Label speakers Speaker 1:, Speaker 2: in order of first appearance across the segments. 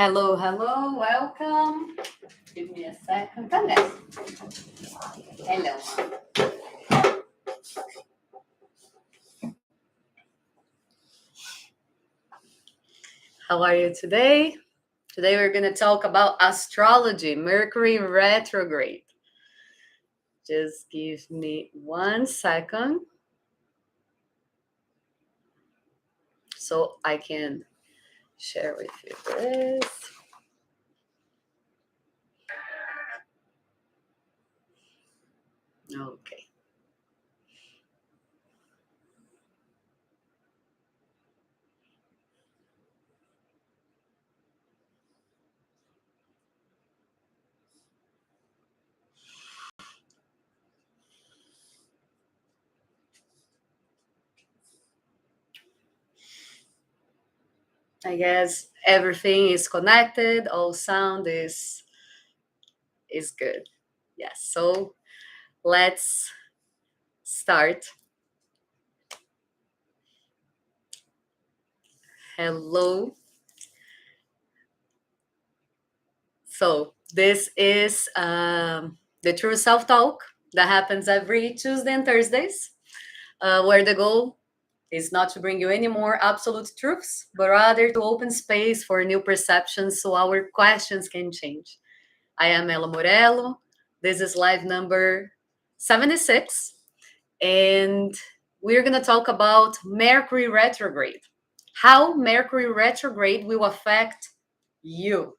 Speaker 1: Hello, hello, welcome. Give me a second. Cadê? Hello. How are you today? Today we're going to talk about astrology, Mercury retrograde. Just give me 1 second so I can share with you this. Okay. I guess everything is connected, all sound is good. Yes. So let's start. Hello. So this is the True Self Talk that happens every Tuesday and Thursdays, where the goal is not to bring you any more absolute truths, but rather to open space for new perceptions so our questions can change. I am Ella Morello. This is live number 76, and we're going to talk about Mercury retrograde, how Mercury retrograde will affect you.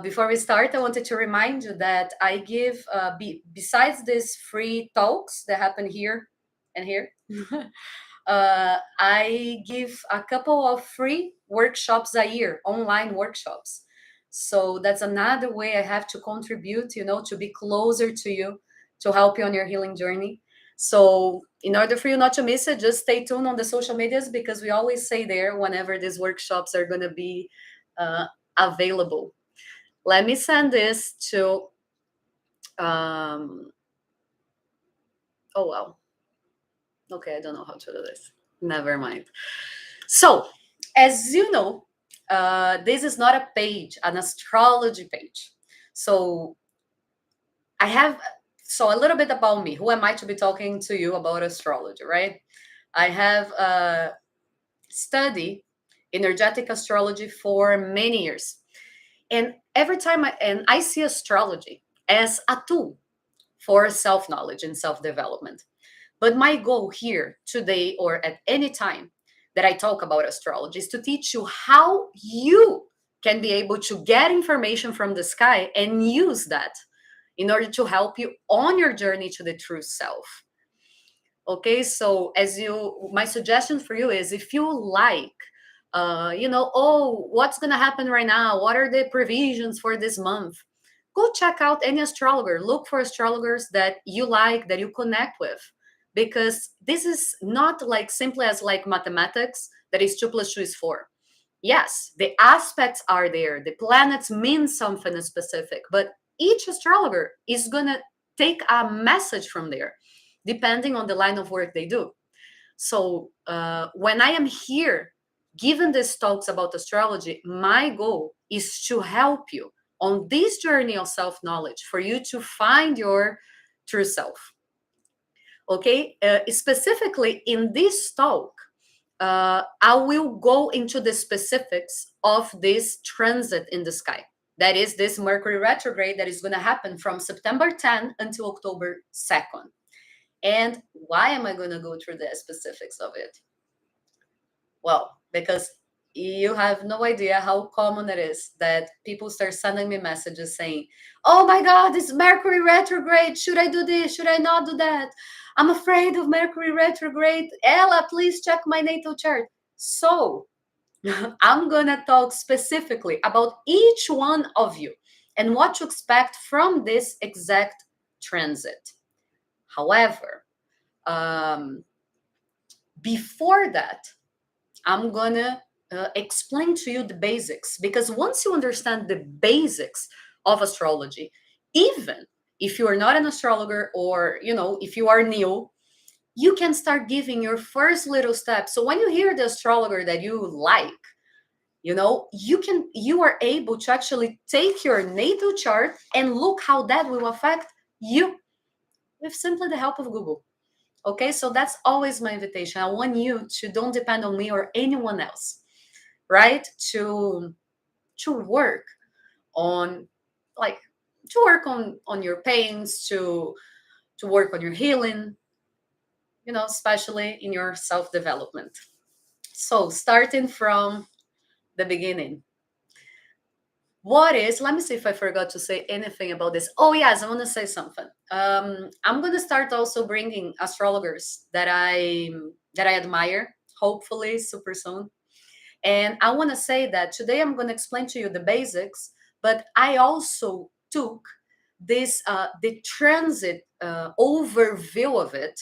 Speaker 1: Before we start, I wanted to remind you that I give, besides these free talks that happen here and here, I give a couple of free workshops a year, online workshops. So that's another way I have to contribute, to be closer to you, to help you on your healing journey. So in order for you not to miss it, just stay tuned on the social medias because we always say there whenever these workshops are going to be available. Let me send this to, oh, well. Okay, I don't know how to do this. Never mind. So, as you know, this is not a page, an astrology page. So, I have, so a little bit about me. Who am I to be talking to you about astrology, right? I have studied energetic astrology for many years. And every time I see astrology as a tool for self-knowledge and self-development. But my goal here today or at any time that I talk about astrology is to teach you how you can be able to get information from the sky and use that in order to help you on your journey to the true self. Okay, so my suggestion for you is if you like, oh, what's going to happen right now? What are the provisions for this month? Go check out any astrologer. Look for astrologers that you like, that you connect with. Because this is not like simply as like mathematics, that is 2 plus 2 is 4. Yes, the aspects are there. The planets mean something specific, but each astrologer is going to take a message from there, depending on the line of work they do. So when I am here giving these talks about astrology, my goal is to help you on this journey of self-knowledge for you to find your true self. Okay, specifically in this talk, I will go into the specifics of this transit in the sky. That is this Mercury retrograde that is going to happen from September 10 until October 2nd. And why am I going to go through the specifics of it? Well, because you have no idea how common it is that people start sending me messages saying, oh my God, this Mercury retrograde. Should I do this? Should I not do that? I'm afraid of Mercury retrograde. Ella, please check my natal chart. So I'm going to talk specifically about each one of you and what to expect from this exact transit. However, before that, I'm going to explain to you the basics, because once you understand the basics of astrology, even if you are not an astrologer or, if you are new, you can start giving your first little steps. So when you hear the astrologer that you like, You are able to actually take your natal chart and look how that will affect you with simply the help of Google. Okay, so that's always my invitation. I want you to don't depend on me or anyone else, right? To work on, like, to work on your pains, to work on your healing, especially in your self-development. So starting from the beginning, let me see if I forgot to say anything about this. Oh yes, I want to say something. I'm going to start also bringing astrologers that I admire, hopefully super soon. And I want to say that today I'm going to explain to you the basics, but I also took the transit overview of it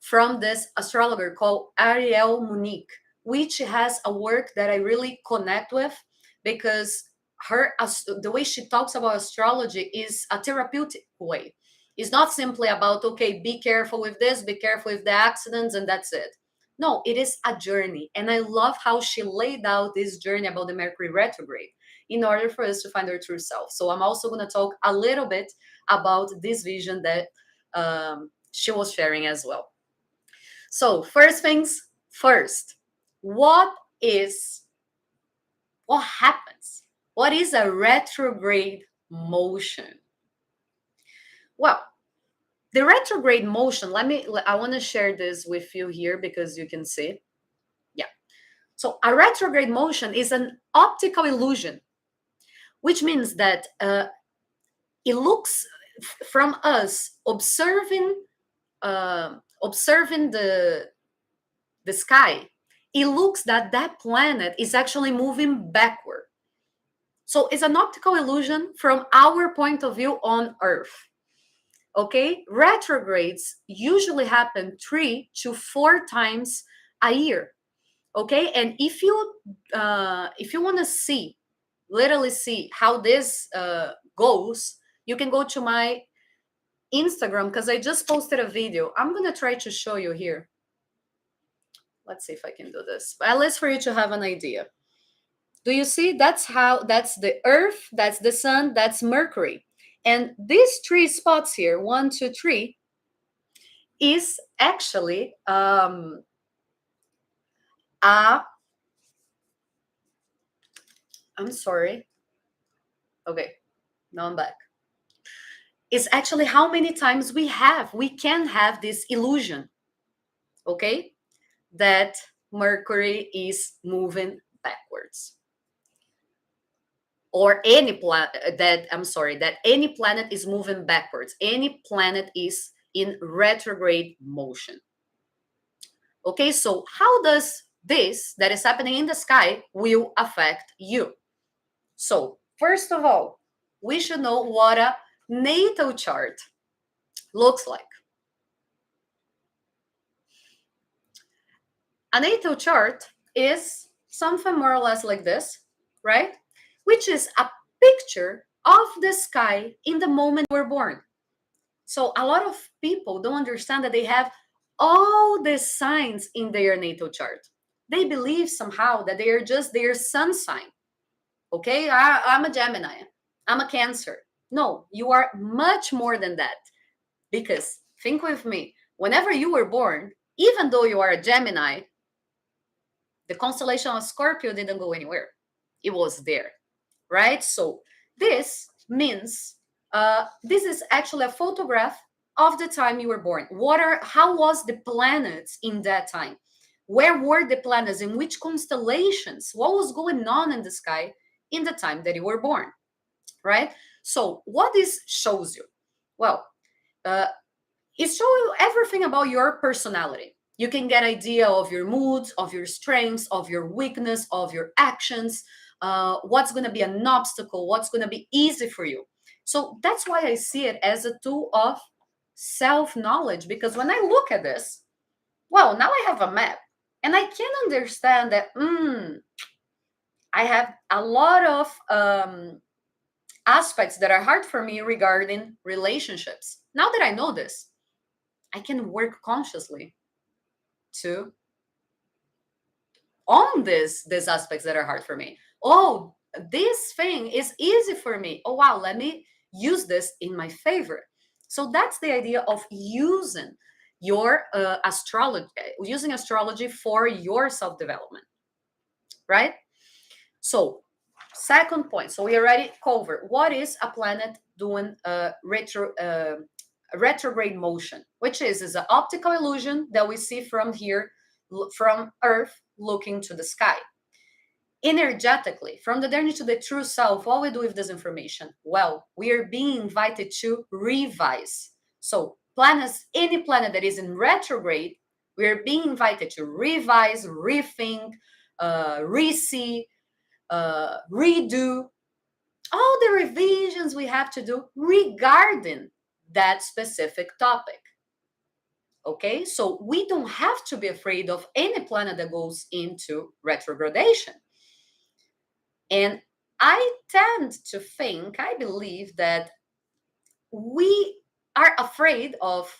Speaker 1: from this astrologer called Ariel Monique, which has a work that I really connect with, because the way she talks about astrology is a therapeutic way. It's not simply about, okay, be careful with this, be careful with the accidents, and that's it. No, it is a journey. And I love how she laid out this journey about the Mercury retrograde in order for us to find our true self. So I'm also going to talk a little bit about this vision that she was sharing as well. So first things first, what is what happens? What is a retrograde motion? Well, the retrograde motion, I want to share this with you here because you can see. Yeah. So a retrograde motion is an optical illusion, which means that it looks from us observing the sky, it looks that that planet is actually moving backward. So it's an optical illusion from our point of view on Earth. Okay, retrogrades usually happen 3 to 4 times a year. Okay, and if you want to literally see how this goes, you can go to my Instagram, because I just posted a video. I'm gonna try to show you here. Let's see if I can do this, but at least for you to have an idea. Do you see? That's the Earth, that's the Sun, that's Mercury. And these 3 spots here, 1, 2, 3, is actually I'm sorry. Okay, now I'm back. It's actually how many times we can have this illusion, okay? That Mercury is moving backwards. Or any planet that any planet is moving backwards. Any planet is in retrograde motion. Okay, so how does this that is happening in the sky will affect you? So first of all, we should know what a natal chart looks like. A natal chart is something more or less like this, right? Which is a picture of the sky in the moment we're born. So a lot of people don't understand that they have all the signs in their natal chart. They believe somehow that they are just their sun sign. Okay, I'm a Gemini, I'm a Cancer. No, you are much more than that. Because think with me, whenever you were born, even though you are a Gemini, the constellation of Scorpio didn't go anywhere. It was there, right? So this means this is actually a photograph of the time you were born. How was the planets in that time? Where were the planets? In which constellations? What was going on in the sky in the time that you were born, right? So what this shows you? Well, it shows you everything about your personality. You can get idea of your moods, of your strengths, of your weakness, of your actions, what's going to be an obstacle, what's going to be easy for you. So that's why I see it as a tool of self-knowledge, because when I look at this, well, now I have a map and I can understand that I have a lot of aspects that are hard for me regarding relationships. Now that I know this, I can work consciously to own these aspects that are hard for me. Oh, this thing is easy for me. Oh, wow, let me use this in my favor. So that's the idea of using your astrology, using astrology for your self development, right? So, second point. So we already covered what is a planet doing retrograde motion, which is an optical illusion that we see from here, from Earth, looking to the sky. Energetically, from the journey to the true self, what we do with this information? Well, we are being invited to revise. So, planets, any planet that is in retrograde, we are being invited to revise, rethink, re-see, redo all the revisions we have to do regarding that specific topic. Okay, so we don't have to be afraid of any planet that goes into retrogradation. And I tend to think, I believe that we are afraid of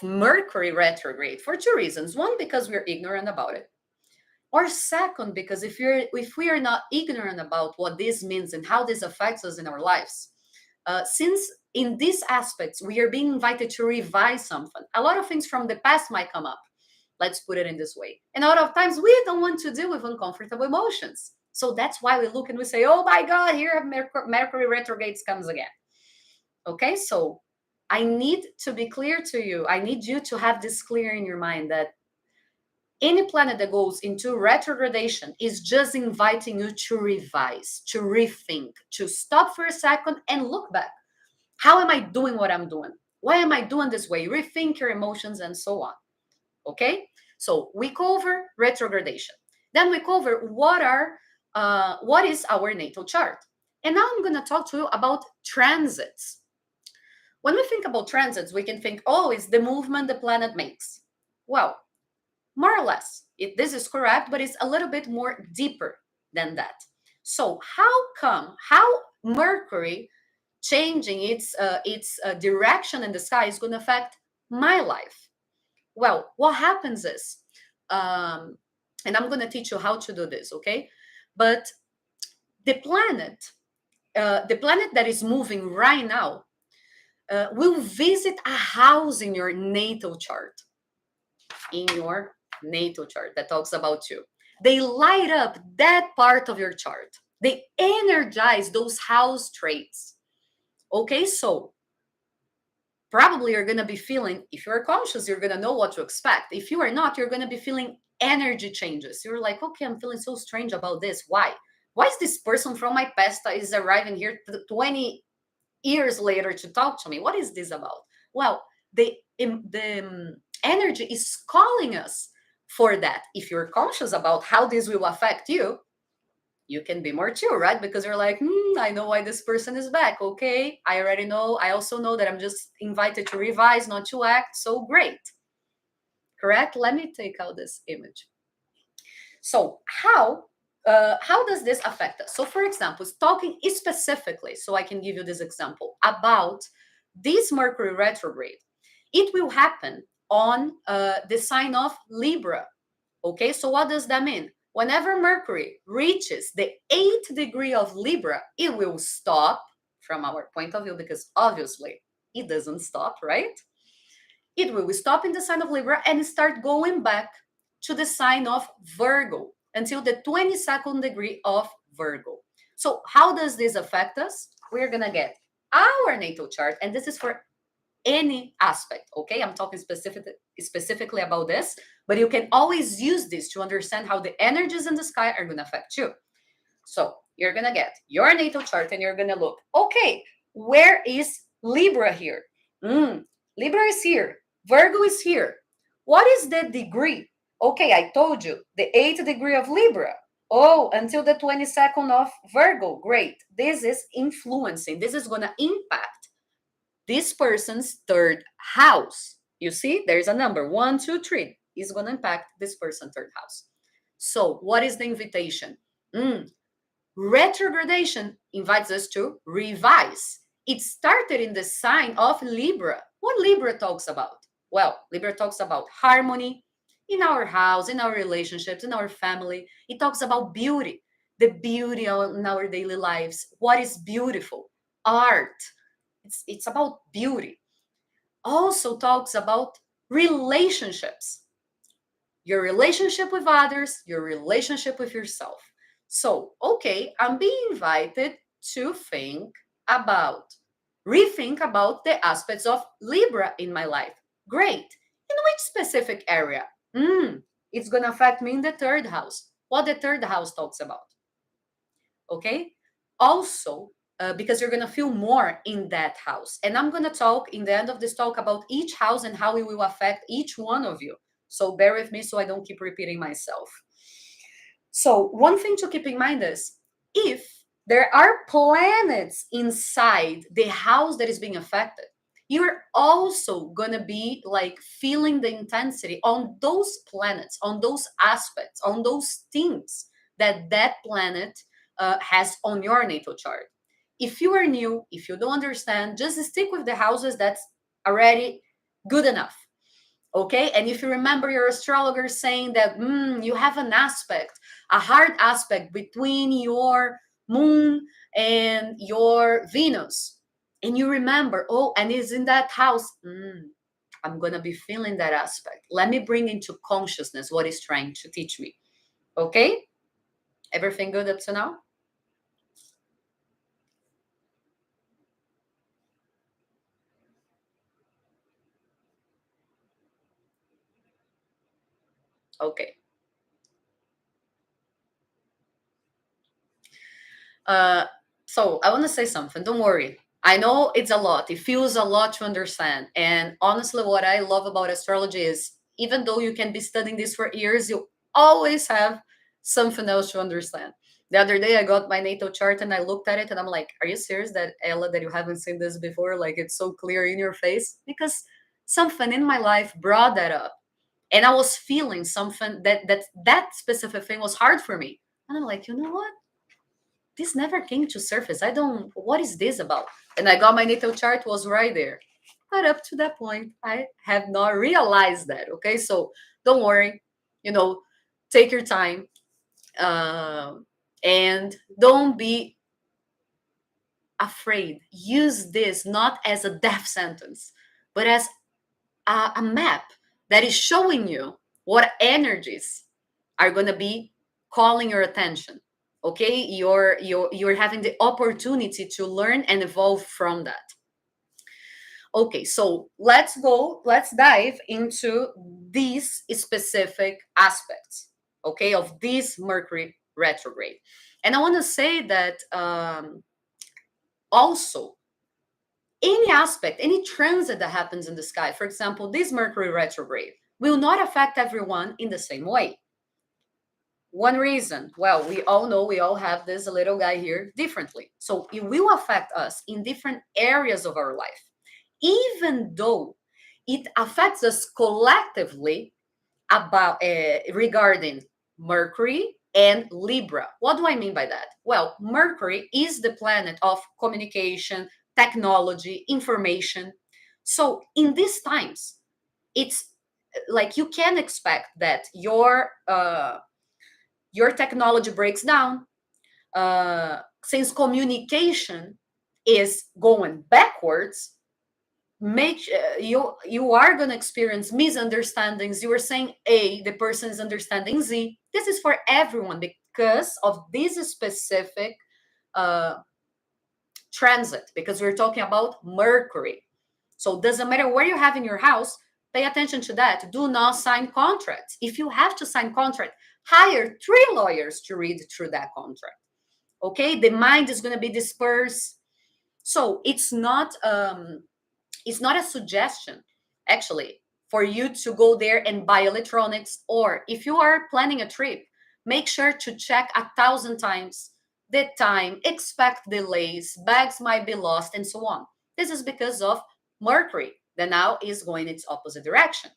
Speaker 1: Mercury retrograde for two reasons. One, because we're ignorant about it. Or second, because if we are not ignorant about what this means and how this affects us in our lives, since in these aspects we are being invited to revise something, a lot of things from the past might come up. Let's put it in this way. And a lot of times we don't want to deal with uncomfortable emotions. So that's why we look and we say, oh my God, here Mercury retrogrades comes again. Okay, so I need to be clear to you. I need you to have this clear in your mind that any planet that goes into retrogradation is just inviting you to revise, to rethink, to stop for a second and look back. How am I doing what I'm doing? Why am I doing this way? Rethink your emotions and so on. Okay, so we cover retrogradation. Then we cover what is our natal chart. And now I'm going to talk to you about transits. When we think about transits, we can think, oh, it's the movement the planet makes. Well, more or less, this is correct, but it's a little bit more deeper than that. So how Mercury changing its direction in the sky is going to affect my life? Well, what happens is, and I'm going to teach you how to do this, okay? But the planet that is moving right now will visit a house in your natal chart. In your natal chart that talks about you. They light up that part of your chart. They energize those house traits. Okay, so probably you're going to be feeling, if you're conscious, you're going to know what to expect. If you are not, you're going to be feeling energy changes. You're like, okay, I'm feeling so strange about this. Why? Why is this person from my past is arriving here 20 years later to talk to me? What is this about? Well, the energy is calling us for that. If you're conscious about how this will affect you, you can be more chill, right? Because you're like, I know why this person is back. Okay, I already know. I also know that I'm just invited to revise, not to act. So great. Correct? Let me take out this image. So how does this affect us? So for example, talking specifically, so I can give you this example about this Mercury retrograde. It will happen on the sign of Libra. Okay, so what does that mean? Whenever Mercury reaches the 8th degree of Libra, it will stop from our point of view, because obviously it doesn't stop, right? It will stop in the sign of Libra and start going back to the sign of Virgo until the 22nd degree of Virgo. So how does this affect us? We're going to get our natal chart, and this is for any aspect, okay? I'm talking specifically about this, but you can always use this to understand how the energies in the sky are going to affect you. So you're going to get your natal chart and you're going to look, okay, where is Libra here? Libra is here. Virgo is here. What is the degree? Okay, I told you, the 8th degree of Libra. Oh, until the 22nd of Virgo. Great. This is influencing. This is going to impact this person's third house. You see, there's a number 1, 2, 3 is going to impact this person's third house. So what is the invitation? Retrogradation invites us to revise. It started in the sign of Libra. What Libra talks about? Well, Libra talks about harmony in our house, in our relationships, in our family. It talks about beauty. the beauty in our daily lives. What is beautiful? Art. It's about beauty. Also talks about relationships, your relationship with others, your relationship with yourself. So, okay, I'm being invited to rethink about the aspects of Libra in my life. Great. In which specific area? It's going to affect me in the third house. What the third house talks about. Okay. Also, because you're going to feel more in that house. And I'm going to talk in the end of this talk about each house and how it will affect each one of you. So bear with me so I don't keep repeating myself. So one thing to keep in mind is if there are planets inside the house that is being affected, you're also going to be like feeling the intensity on those planets, on those aspects, on those things that planet has on your natal chart. If you are new, if you don't understand, just stick with the houses that's already good enough. Okay. And if you remember your astrologer saying that you have an aspect, a hard aspect between your moon and your Venus, and you remember, oh, and it's in that house, I'm going to be feeling that aspect. Let me bring into consciousness what it's trying to teach me. Okay. Everything good up to now? Okay. Uh, so I want to say something. Don't worry. I know it's a lot. It feels a lot to understand. And honestly, what I love about astrology is even though you can be studying this for years, you always have something else to understand. The other day, I got my natal chart and I looked at it and I'm like, are you serious that Ella, that you haven't seen this before? Like it's so clear in your face? Because something in my life brought that up. And I was feeling something that specific thing was hard for me. And I'm like, you know what? This never came to surface. What is this about? And I got my natal chart was right there. But up to that point, I have not realized that. Okay. So don't worry, you know, take your time and don't be afraid. Use this not as a death sentence, but as a map that is showing you what energies are going to be calling your attention. Okay, you're having the opportunity to learn and evolve from that. Okay, so let's dive into these specific aspects, okay, of this Mercury retrograde. And I want to say that also any aspect, any transit that happens in the sky, for example, this Mercury retrograde will not affect everyone in the same way. One reason, well, we all know we all have this little guy here differently. So it will affect us in different areas of our life, even though it affects us collectively about regarding Mercury and Libra. What do I mean by that? Well, Mercury is the planet of communication, technology, information. So in these times, it's like you can expect that your technology breaks down, since communication is going backwards. Make you are going to experience misunderstandings. You were saying A, the person is understanding Z. This is for everyone because of this specific uh, transit, because we're talking about Mercury. So it doesn't matter where you have in your house, pay attention to that. Do not sign contracts. If you have to sign contract, hire 3 lawyers to read through that contract. Okay, the mind is going to be dispersed. So it's not a suggestion actually for you to go there and buy electronics, or if you are planning a trip, make sure to check 1,000 times the time, expect delays, bags might be lost, and so on. This is because of Mercury that now is going its opposite direction.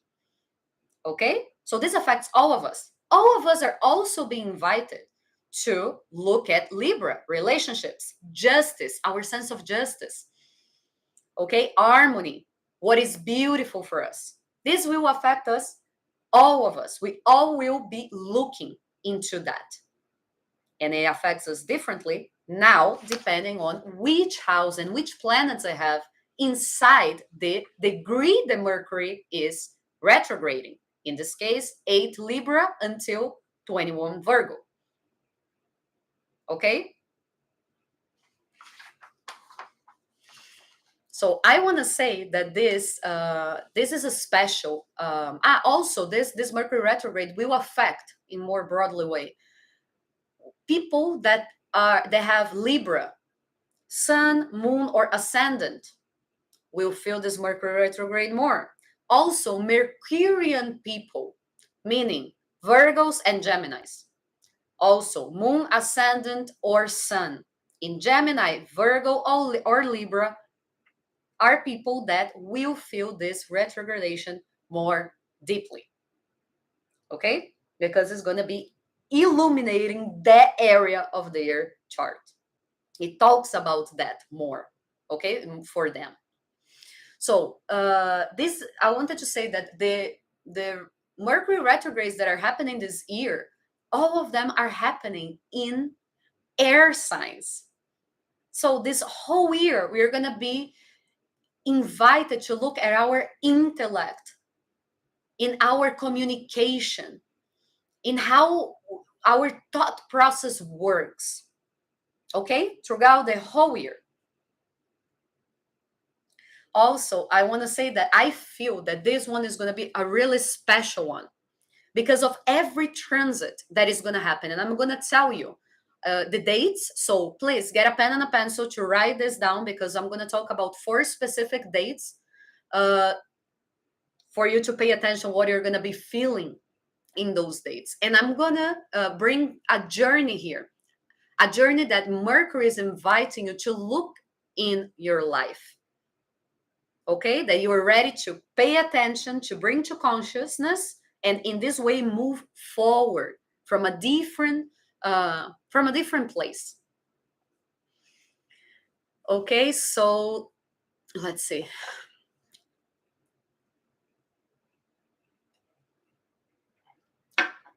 Speaker 1: Okay, so this affects all of us. All of us are also being invited to look at Libra relationships, justice, our sense of justice. Okay, harmony, what is beautiful for us. This will affect us, all of us. We all will be looking into that. and it affects us differently now, depending on which house and which planets I have inside the degree the Mercury is retrograding. In this case, 8 Libra until 21 Virgo. Okay? So I want to say that this is a special. Also, this Mercury retrograde will affect in more broadly way people that have Libra, Sun, Moon, or Ascendant will feel this Mercury retrograde more. Also, Mercurian people, meaning Virgos and Geminis. Also, Moon, Ascendant, or Sun in Gemini, Virgo, or Libra are people that will feel this retrogradation more deeply. Okay? Because it's going to be illuminating that area of their chart. It talks about that more, okay, for them. So this, I wanted to say that the Mercury retrogrades that are happening this year, all of them are happening in air signs. So this whole year, we're going to be invited to look at our intellect, in our communication, in how our thought process works, okay, throughout the whole year. Also, I want to say that I feel that this one is going to be a really special one because of every transit that is going to happen. And I'm going to tell you the dates. So please get a pen and a pencil to write this down because I'm going to talk about 4 specific dates for you to pay attention what you're going to be feeling in those dates. And I'm going to bring a journey here, a journey that Mercury is inviting you to look in your life. Okay, that you are ready to pay attention, to bring to consciousness, and in this way move forward from a different place. Okay, so let's see.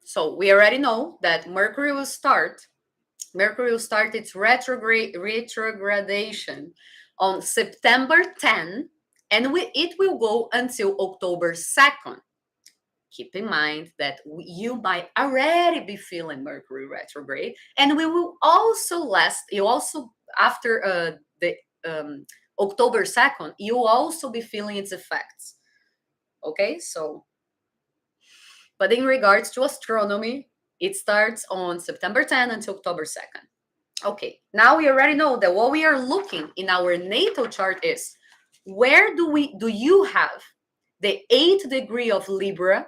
Speaker 1: So we already know that Mercury will start its retrogradation on September 10, and it will go until October 2nd. Keep in mind that you might already be feeling Mercury retrograde, and we will also after the October 2nd, you will also be feeling its effects. Okay, so, but in regards to astronomy, it starts on September 10 until October 2nd. Okay, now we already know that what we are looking in our natal chart is where do you have the 8th degree of Libra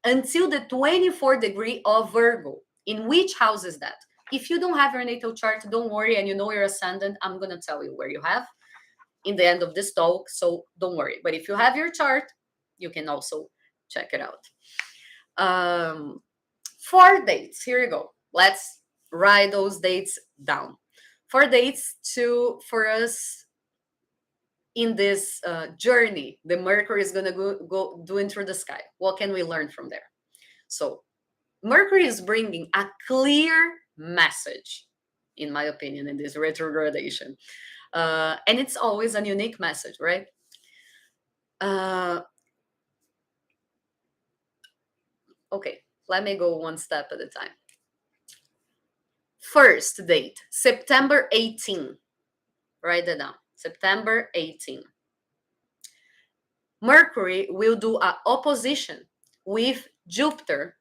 Speaker 1: until the 24th degree of Virgo? In which house is that? If you don't have your natal chart, don't worry, and you know your ascendant, I'm going to tell you where you have in the end of this talk, so don't worry. But if you have your chart, you can also check it out. 4 dates, here you go. Let's write those dates down. 4 dates for us in this journey the Mercury is going to go doing through the sky. What can we learn from there? So Mercury is bringing a clear message, in my opinion, in this retrogradation. And it's always a unique message, right? Okay, let me go one step at a time. First date, September 18. Write that down. September 18. Mercury will do an opposition with Jupiter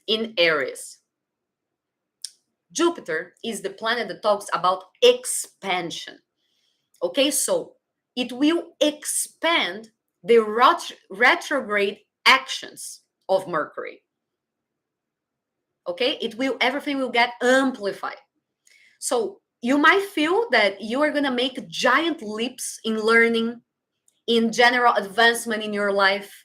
Speaker 1: in Aries. Jupiter is the planet that talks about expansion. Okay, so it will expand the retrograde actions of Mercury. Okay, everything will get amplified. So you might feel that you are going to make giant leaps in learning, in general advancement in your life.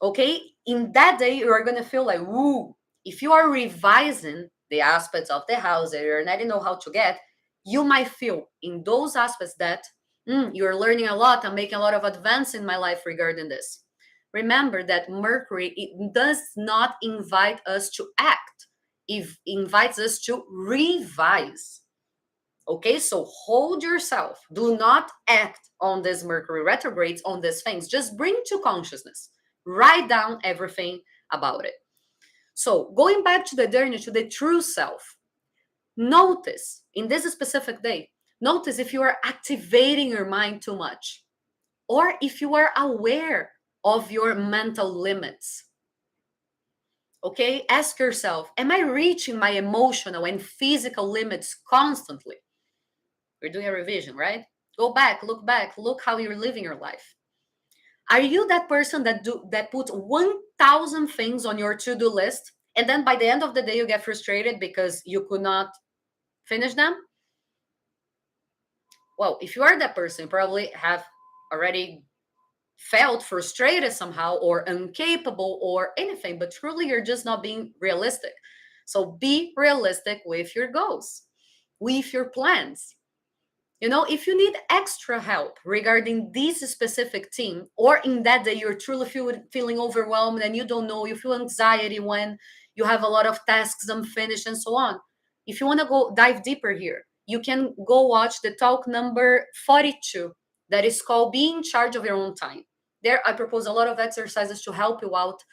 Speaker 1: Okay, in that day, you are going to feel like, woo. If you are revising the aspects of the house that you're not know how to get, you might feel in those aspects that you're learning a lot. I'm making a lot of advance in my life regarding this. Remember that Mercury, it does not invite us to act. invites us to revise. Okay, so hold yourself. Do not act on this Mercury retrogrades, on these things. Just bring to consciousness. Write down everything about it. So, going back to the journey to the true self, notice in this specific day, notice if you are activating your mind too much or if you are aware of your mental limits. Okay, ask yourself, am I reaching my emotional and physical limits constantly? We're doing a revision, right? Go back, look how you're living your life. Are you that person that put 1,000 things on your to-do list and then by the end of the day you get frustrated because you could not finish them? Well, if you are that person, you probably have already felt frustrated somehow or incapable or anything, but truly you're just not being realistic. So be realistic with your goals, with your plans. You know, if you need extra help regarding this specific team, or in that day you're truly feeling overwhelmed and you don't know, you feel anxiety when you have a lot of tasks unfinished and so on. If you want to go dive deeper here, you can go watch the talk number 42 that is called Be in Charge of Your Own Time. There, I propose a lot of exercises to help you out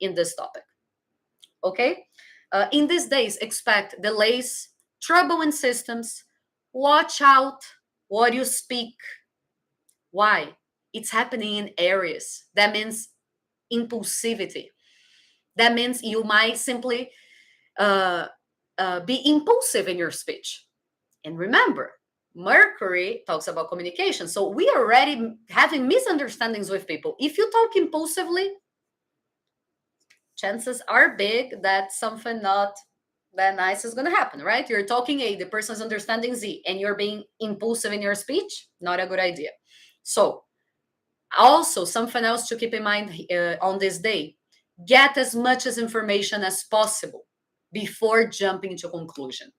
Speaker 1: in this topic. Okay? In these days, expect delays, trouble in systems. Watch out what you speak. Why? It's happening in areas. That means impulsivity. That means you might simply uh, be impulsive in your speech. And remember, Mercury talks about communication. So we are already having misunderstandings with people. If you talk impulsively, chances are big that something not that nice is going to happen, right? You're talking A, the person's understanding Z, and you're being impulsive in your speech, not a good idea. So, also, something else to keep in mind on this day, get as much as information as possible before jumping to conclusion.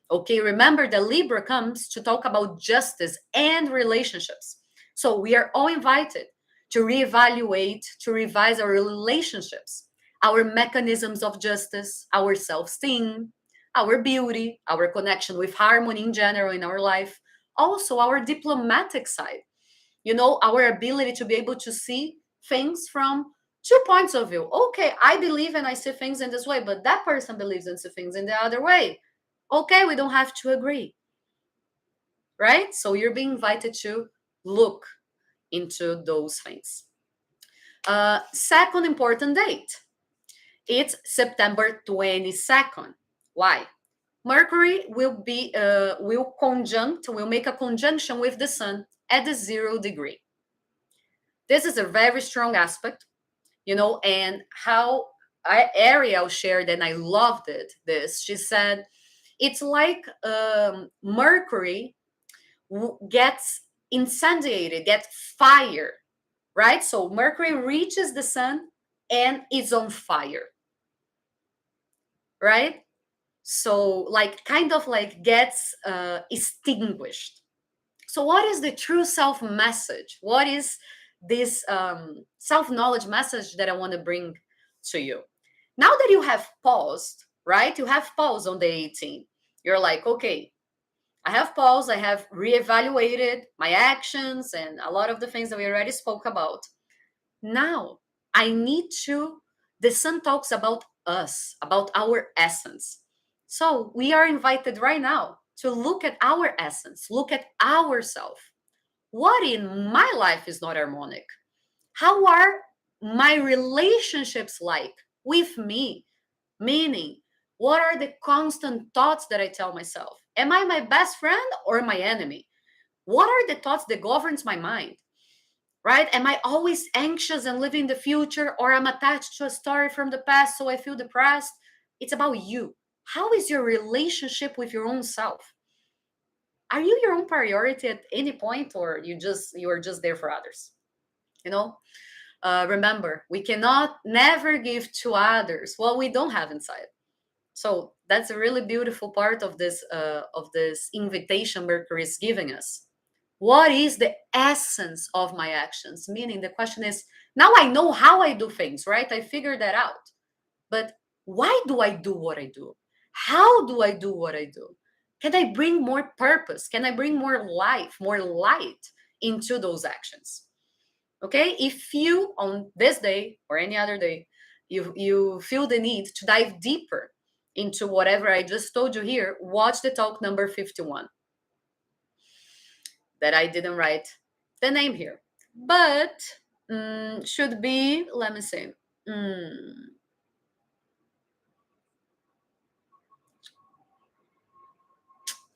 Speaker 1: Okay, remember that Libra comes to talk about justice and relationships. So we are all invited to reevaluate, to revise our relationships, our mechanisms of justice, our self esteem, our beauty, our connection with harmony in general in our life, also our diplomatic side. You know, our ability to be able to see things from two points of view. Okay, I believe and I see things in this way, but that person believes and sees things in the other way. Okay, we don't have to agree, right? So you're being invited to look into those things. Second important date, it's September 22nd. Why? Mercury will make a conjunction with the sun at the 0 degree. This is a very strong aspect, you know, and how Ariel shared, and I loved it. This, she said, it's like Mercury gets incendiated, gets fire, right? So Mercury reaches the sun and is on fire, right? So like kind of like gets extinguished. So what is the true self message? What is this self-knowledge message that I want to bring to you? Now that you have paused, right? You have paused on the 18th. You're like, okay, I have paused, I have reevaluated my actions and a lot of the things that we already spoke about. Now I need to, the sun talks about us, about our essence. So we are invited right now to look at our essence, look at ourselves. What in my life is not harmonic? How are my relationships like with me? Meaning, what are the constant thoughts that I tell myself? Am I my best friend or my enemy? What are the thoughts that governs my mind? Right? Am I always anxious and living the future, or I'm attached to a story from the past so I feel depressed? It's about you. How is your relationship with your own self? Are you your own priority at any point, or you are just there for others? You know, remember, we cannot never give to others what we don't have inside. So that's a really beautiful part of this invitation Mercury is giving us. What is the essence of my actions? Meaning the question is, now I know how I do things, right? I figured that out. But Why do I do what I do? How do I do what I do? Can I bring more purpose? Can I bring more life, more light into those actions? Okay, if you on this day or any other day you feel the need to dive deeper into whatever I just told you here, watch the talk number 51 that I didn't write the name here, but should be, let me see.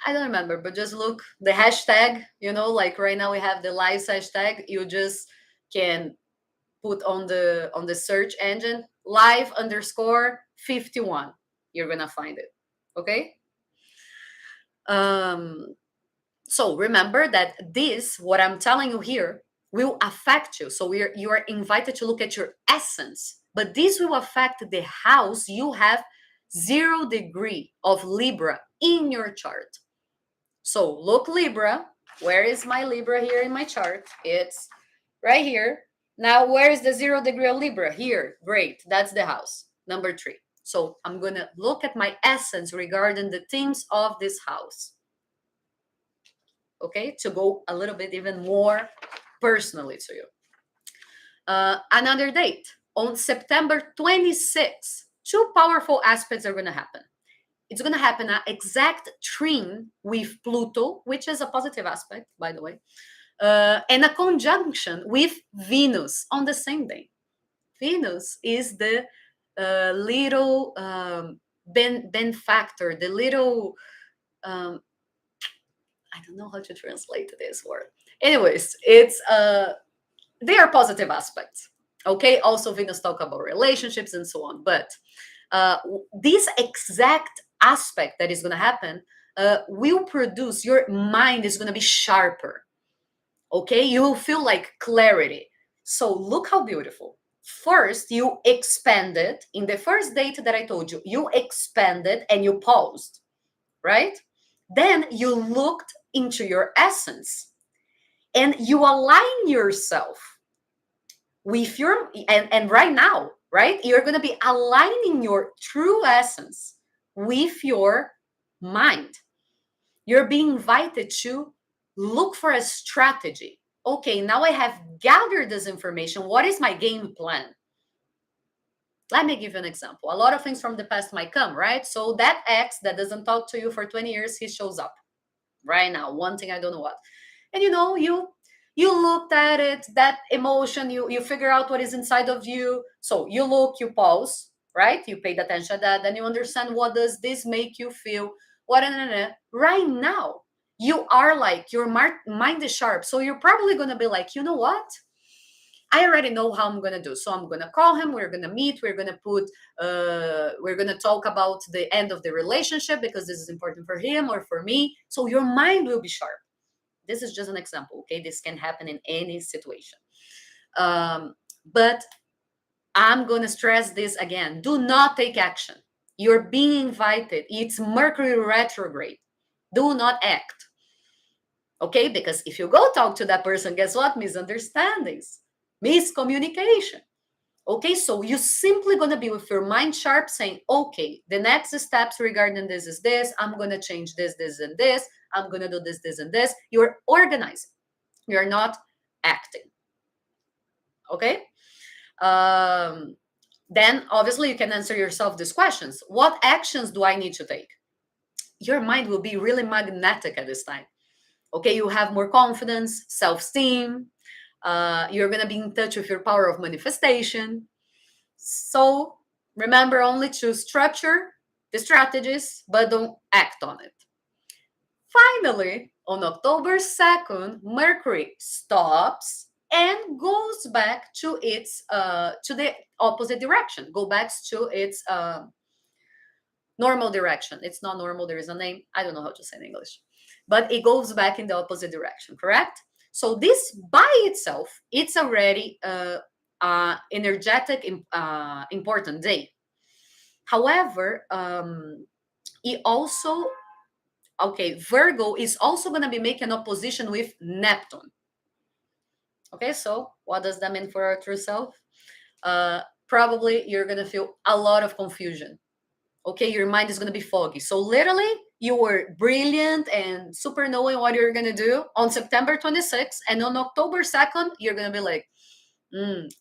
Speaker 1: I don't remember, but just look the hashtag, like right now we have the live hashtag. You just can put on the search engine live underscore 51. You're gonna find it. Okay. Um, so remember that this, what I'm telling you here, will affect you. So you are invited to look at your essence, but this will affect the house you have 0 degree of Libra in your chart. So look, Libra, where is my Libra here in my chart? It's right here. Now, where is the 0 degree of Libra? Here. Great. That's the house. Number 3. So I'm going to look at my essence regarding the themes of this house. Okay, to go a little bit even more personally to you. Another date on September 26th. 2 powerful aspects are going to happen. It's going to happen at exact trine with Pluto, which is a positive aspect, by the way, and a conjunction with Venus on the same day. Venus is the little benefactor, the little, I don't know how to translate this word. Anyways, it's they are positive aspects. Okay, also Venus talk about relationships and so on, but this exact aspect that is going to happen will produce, your mind is going to be sharper. Okay, you will feel like clarity. So look how beautiful. First, you expanded in the first date that I told you, you expanded and you paused, right? Then you looked into your essence and you align yourself with your, and right now, right, you're going to be aligning your true essence with your mind. You're being invited to look for a strategy. Okay, now I have gathered this information. What is my game plan? Let me give you an example. A lot of things from the past might come, right? So that ex that doesn't talk to you for 20 years, he shows up right now, wanting I don't know what. And you looked at it, that emotion, you figure out what is inside of you. So you look, you pause, right? You paid attention to that, then you understand, what does this make you feel? What? Right now, you are like, your mind is sharp. So you're probably going to be like, you know what? I already know how I'm going to do. So I'm going to call him. We're going to meet. We're going to we're going to talk about the end of the relationship because this is important for him or for me. So your mind will be sharp. This is just an example. Okay. This can happen in any situation. But I'm going to stress this again. Do not take action. You're being invited. It's Mercury retrograde. Do not act. Okay. Because if you go talk to that person, guess what? Misunderstandings, miscommunication. Okay, so you're simply going to be with your mind sharp saying, okay, the next steps regarding this is this. I'm going to change this, this, and this. I'm going to do this, this, and this. You're organizing. You're not acting. Okay? Then obviously you can answer yourself these questions. What actions do I need to take? Your mind will be really magnetic at this time. Okay, you have more confidence, self-esteem. You're going to be in touch with your power of manifestation. So remember only to structure the strategies, but don't act on it. Finally, on October 2nd, Mercury stops and goes back to its to the opposite direction. Go back to its normal direction. It's not normal. There is a name. I don't know how to say in English, but it goes back in the opposite direction. Correct. So this by itself, it's already energetic, important day. However, it also, okay, Virgo is also going to be making opposition with Neptune. Okay, so what does that mean for our true self? probably you're going to feel a lot of confusion. Okay, your mind is going to be foggy. So literally, you were brilliant and super knowing what you're going to do on September 26th, and on October 2nd, you're going to be like,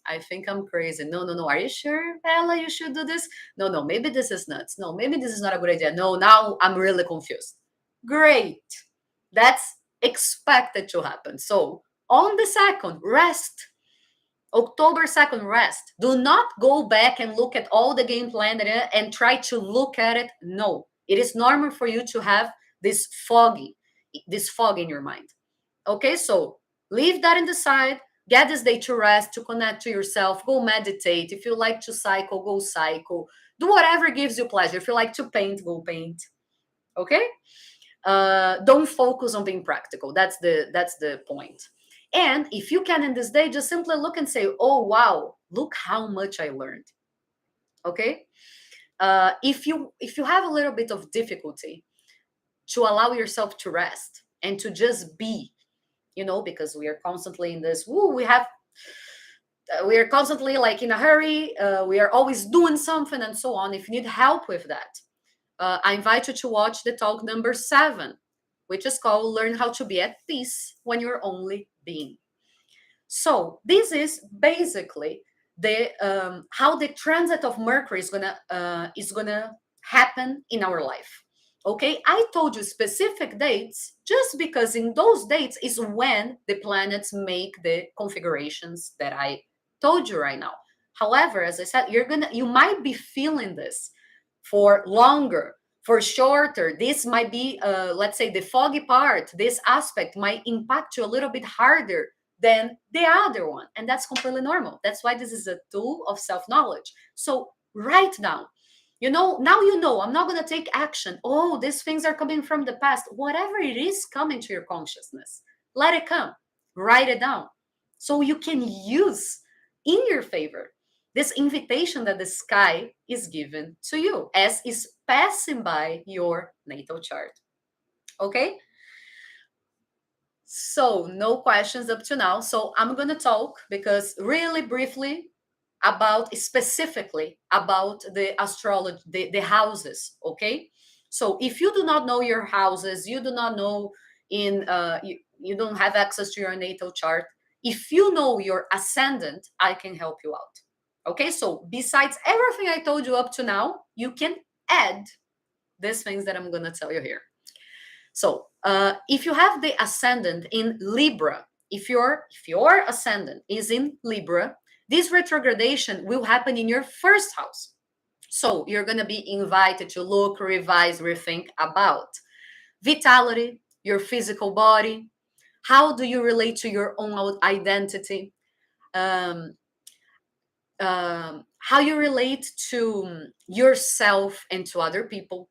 Speaker 1: I think I'm crazy. No, no, no. Are you sure, Bella, you should do this? No, no, maybe this is nuts. No, maybe this is not a good idea. No, now I'm really confused. Great. That's expected to happen. So on the second, rest. October 2nd, rest. Do not go back and look at all the game plan and try to look at it. No, it is normal for you to have this fog in your mind. Okay, so leave that in the side. Get this day to rest, to connect to yourself. Go meditate. If you like to cycle, go cycle. Do whatever gives you pleasure. If you like to paint, go paint. Okay. Don't focus on being practical. That's the point. And if you can in this day, just simply look and say, oh wow, look how much I learned. Okay. If you have a little bit of difficulty to allow yourself to rest and to just be, because we are constantly in this, we are constantly like in a hurry, we are always doing something and so on. If you need help with that, I invite you to watch the talk number 7, which is called Learn How to Be at Peace When You're Only Being. So this is basically the how the transit of Mercury is gonna happen in our life. Okay, I told you specific dates just because in those dates is when the planets make the configurations that I told you right now. However, as I said, you might be feeling this for longer, for shorter. This might be, let's say, the foggy part. This aspect might impact you a little bit harder than the other one, and that's completely normal. That's why this is a tool of self-knowledge. So write down. Now I'm not going to take action. Oh, these things are coming from the past. Whatever it is coming to your consciousness, let it come. Write it down so you can use in your favor this invitation that the sky is given to you as is passing by your natal chart. Okay? So no questions up to now. So I'm going to talk because really briefly specifically about the astrology, the houses. Okay. So if you do not know your houses, you do not know you don't have access to your natal chart. If you know your ascendant, I can help you out. Okay. So besides everything I told you up to now, you can add these things that I'm going to tell you here. So if you have the ascendant in Libra, if your ascendant is in Libra, this retrogradation will happen in your first house. So you're going to be invited to look, revise, rethink about vitality, your physical body. How do you relate to your own identity? How you relate to yourself and to other people.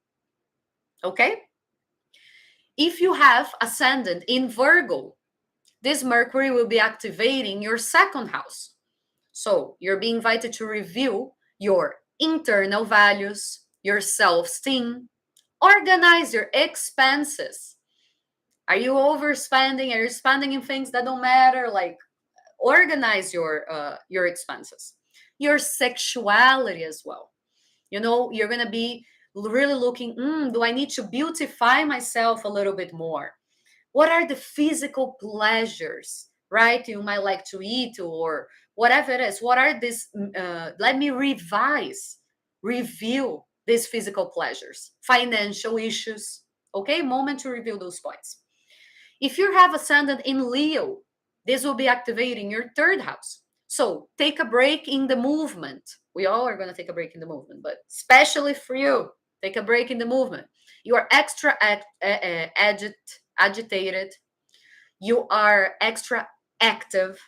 Speaker 1: Okay? If you have ascendant in Virgo, this Mercury will be activating your second house. So you're being invited to review your internal values, your self-esteem, organize your expenses. Are you overspending? Are you spending in things that don't matter? Like, organize your expenses. Your sexuality as well. You're going to be really looking, do I need to beautify myself a little bit more? What are the physical pleasures, right? You might like to eat or whatever it is. What are these? Let me review these physical pleasures, financial issues. Okay, moment to review those points. If you have ascendant in Leo, this will be activating your third house. So take a break in the movement. We all are going to take a break in the movement, but especially for you, take a break in the movement. You are extra agitated. You are extra active.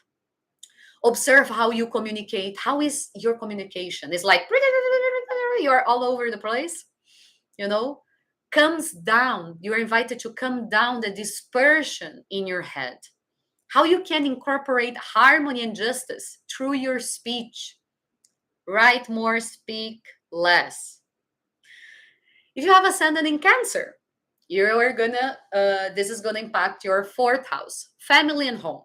Speaker 1: Observe how you communicate. How is your communication? It's like you're all over the place, comes down. You're invited to come down the dispersion in your head. How you can incorporate harmony and justice through your speech. Write more, speak less. If you have ascendant in Cancer, you're gonna this is gonna impact your fourth house, family and home.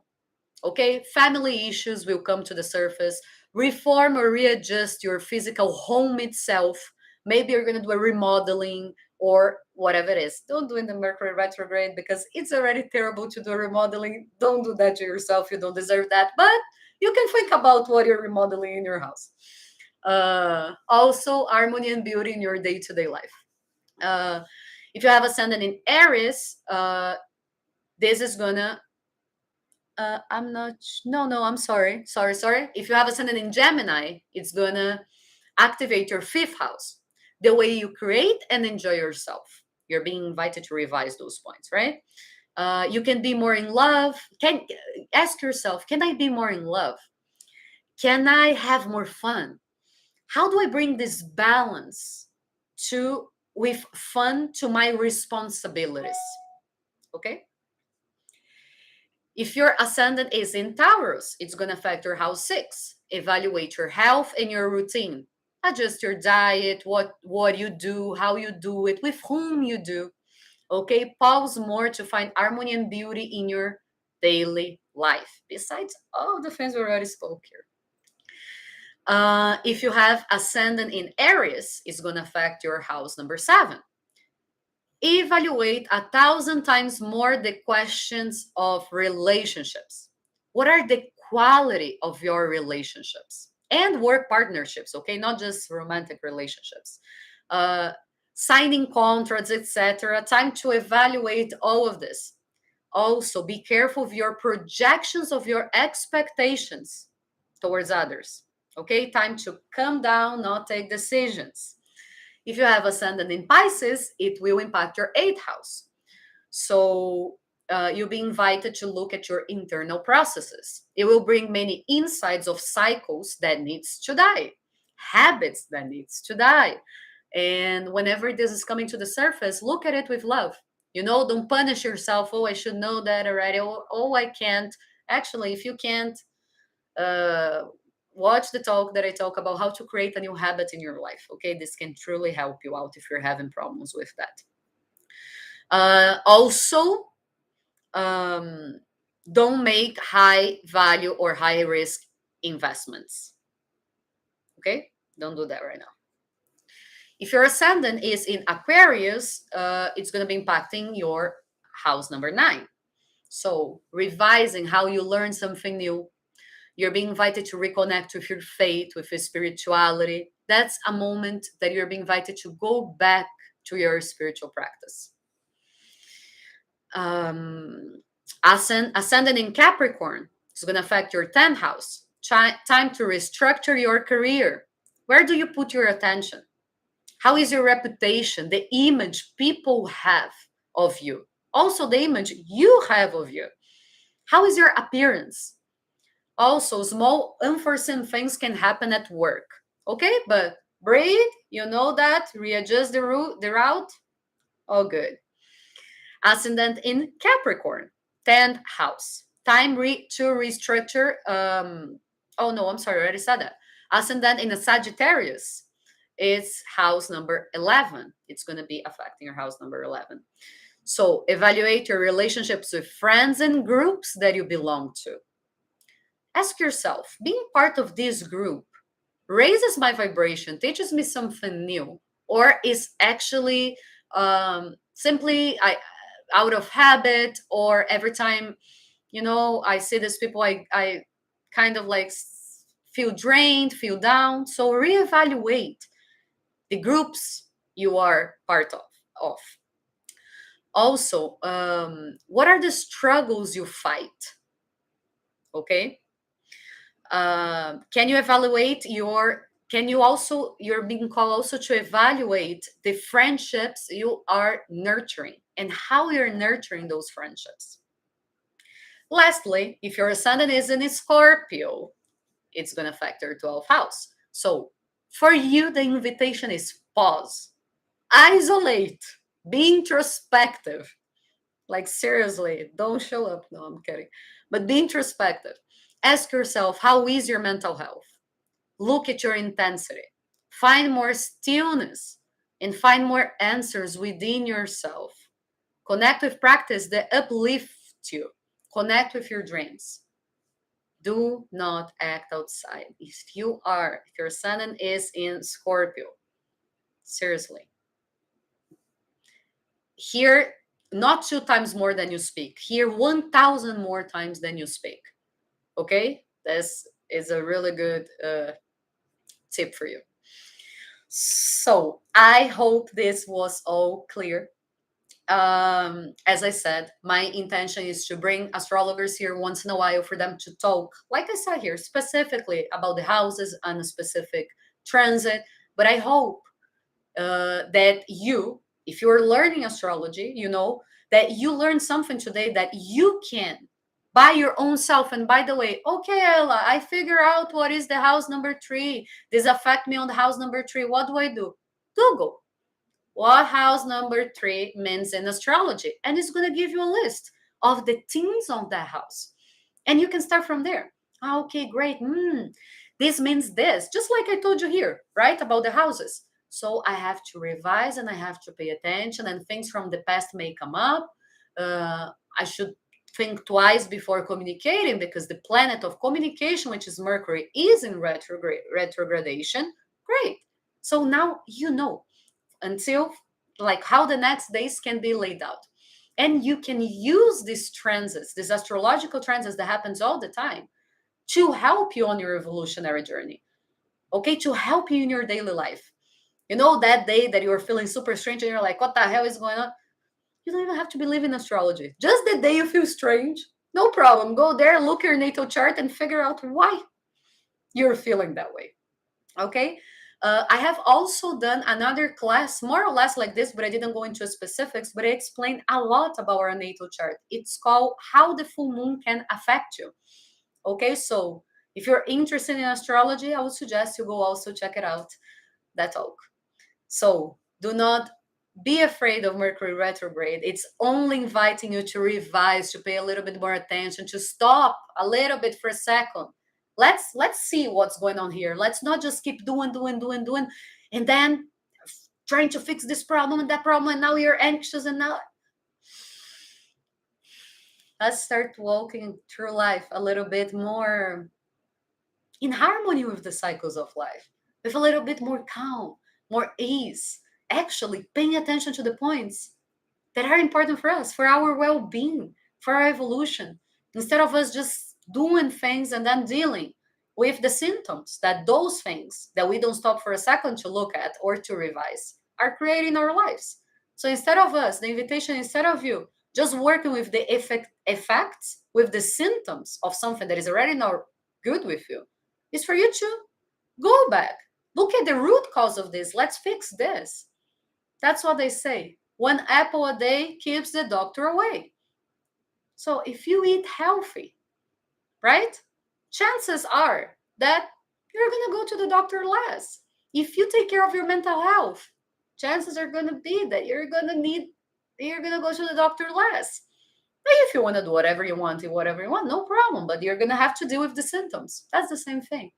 Speaker 1: Okay, family issues will come to the surface. reform or readjust your physical home itself. Maybe you're going to do a remodeling or whatever it is. Don't do in the Mercury retrograde because it's already terrible to do a remodeling. Don't do that to yourself. You don't deserve that. But you can think about what you're remodeling in your house. Also, harmony and beauty in your day-to-day life. If you have ascendant in Aries, this is gonna I'm not no, I'm sorry. If you have ascendant in Gemini, it's gonna activate your fifth house, the way you create and enjoy yourself. You're being invited to revise those points, right? You can be more in love. Can ask yourself, can I be more in love? Can I have more fun? How do I bring this balance to with fun to my responsibilities? Okay. If your ascendant is in Taurus, it's going to affect your house 6. Evaluate your health and your routine. Adjust your diet, what you do, how you do it, with whom you do. Okay, pause more to find harmony and beauty in your daily life. Besides all the things we already spoke here. If you have ascendant in Aries, it's going to affect your house number 7. Evaluate 1,000 times more the questions of relationships. What are the quality of your relationships and work partnerships? Okay, not just romantic relationships. Signing contracts, etc. Time to evaluate all of this. Also, be careful of your projections of your expectations towards others. Okay, time to calm down, not take decisions. If you have ascendant in Pisces, it will impact your 8th house. So you'll be invited to look at your internal processes. It will bring many insights of cycles that needs to die, habits that needs to die. And whenever this is coming to the surface, look at it with love. You know, don't punish yourself. Oh, I should know that already. Oh, I can't. Actually, if you can't, uh, watch the talk that I talk about how to create a new habit in your life. Okay, this can truly help you out if you're having problems with that. Also, don't make high value or high risk investments. Okay, don't do that right now. If your ascendant is in Aquarius, it's going to be impacting your house number 9. So, revising how you learn something new. You're being invited to reconnect with your faith, with your spirituality. That's a moment that you're being invited to go back to your spiritual practice. Ascendant in Capricorn is going to affect your 10th house. Time to restructure your career. Where do you put your attention? How is your reputation, the image people have of you? Also, the image you have of you. How is your appearance? Also, small unforeseen things can happen at work. Okay, but breathe, you know that, readjust the route. All good. Ascendant in Capricorn, 10th house. Time to restructure. Oh no, I'm sorry, I already said that. Ascendant in a Sagittarius, it's house number 11. It's going to be affecting your house number 11. So evaluate your relationships with friends and groups that you belong to. Ask yourself, being part of this group raises my vibration, teaches me something new, or is actually simply out of habit, or every time, I see these people, I kind of like feel drained, feel down. So reevaluate the groups you are part of. Also, what are the struggles you fight? Okay. Can you evaluate you're being called also to evaluate the friendships you are nurturing and how you're nurturing those friendships. Lastly, if your ascendant is in Scorpio, it's going to affect your 12th house. So for you, the invitation is pause, isolate, be introspective. Like, seriously, don't show up. No, I'm kidding. But be introspective. Ask yourself, how is your mental health? Look at your intensity. Find more stillness and find more answers within yourself. Connect with practice that uplift you. Connect with your dreams. Do not act outside. If your sun is in Scorpio, seriously, hear not 2 times more than you speak, hear 1,000 more times than you speak. Okay? This is a really good tip for you. So I hope this was all clear. As I said, my intention is to bring astrologers here once in a while for them to talk, like I said here, specifically about the houses and a specific transit. But I hope that you, if you're learning astrology, you know that you learned something today that you can by your own self. And by the way, okay, Ella, I figure out what is the house number 3. This affect me on the house number 3. What do I do? Google what house number 3 means in astrology, and it's going to give you a list of the themes of that house, and you can start from there. Okay, great. This means this, just like I told you here, right, about the houses. So I have to revise and I have to pay attention, and things from the past may come up. I should think twice before communicating, because the planet of communication, which is Mercury, is in retrogradation. Great. So now you know until like how the next days can be laid out, and you can use these transits, these astrological transits that happens all the time, to help you on your evolutionary journey. Okay, to help you in your daily life. You know, that day that you're feeling super strange and you're like, what the hell is going on? You don't even have to believe in astrology. Just the day you feel strange, no problem, go there, look your natal chart and figure out why you're feeling that way. Okay. I have also done another class, more or less like this, but I didn't go into specifics, but I explained a lot about our natal chart. It's called How the Full Moon Can Affect You. Okay, so if you're interested in astrology, I would suggest you go also check it out, that talk. So do not be afraid of Mercury retrograde. It's only inviting you to revise, to pay a little bit more attention, to stop a little bit for a second. Let's see what's going on here. Let's not just keep doing, and then trying to fix this problem and that problem, and now you're anxious, and now let's start walking through life a little bit more in harmony with the cycles of life, with a little bit more calm, more ease, actually paying attention to the points that are important for us, for our well-being, for our evolution, instead of us just doing things and then dealing with the symptoms that those things that we don't stop for a second to look at or to revise are creating our lives. So instead of us, the invitation, instead of you just working with the effects, with the symptoms of something that is already not good with you, is for you to go back, look at the root cause of this. Let's fix this. That's what they say. One apple a day keeps the doctor away. So if you eat healthy, right, chances are that you're going to go to the doctor less. If you take care of your mental health, chances are going to be that you're going to go to the doctor less. But if you want to do whatever you want, no problem. But you're going to have to deal with the symptoms. That's the same thing.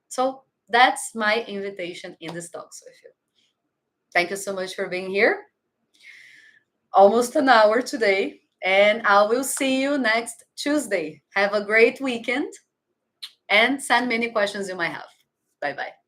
Speaker 1: So that's my invitation in this talks with you. Thank you so much for being here. Almost an hour today, and I will see you next Tuesday. Have a great weekend and send me any questions you might have. Bye-bye.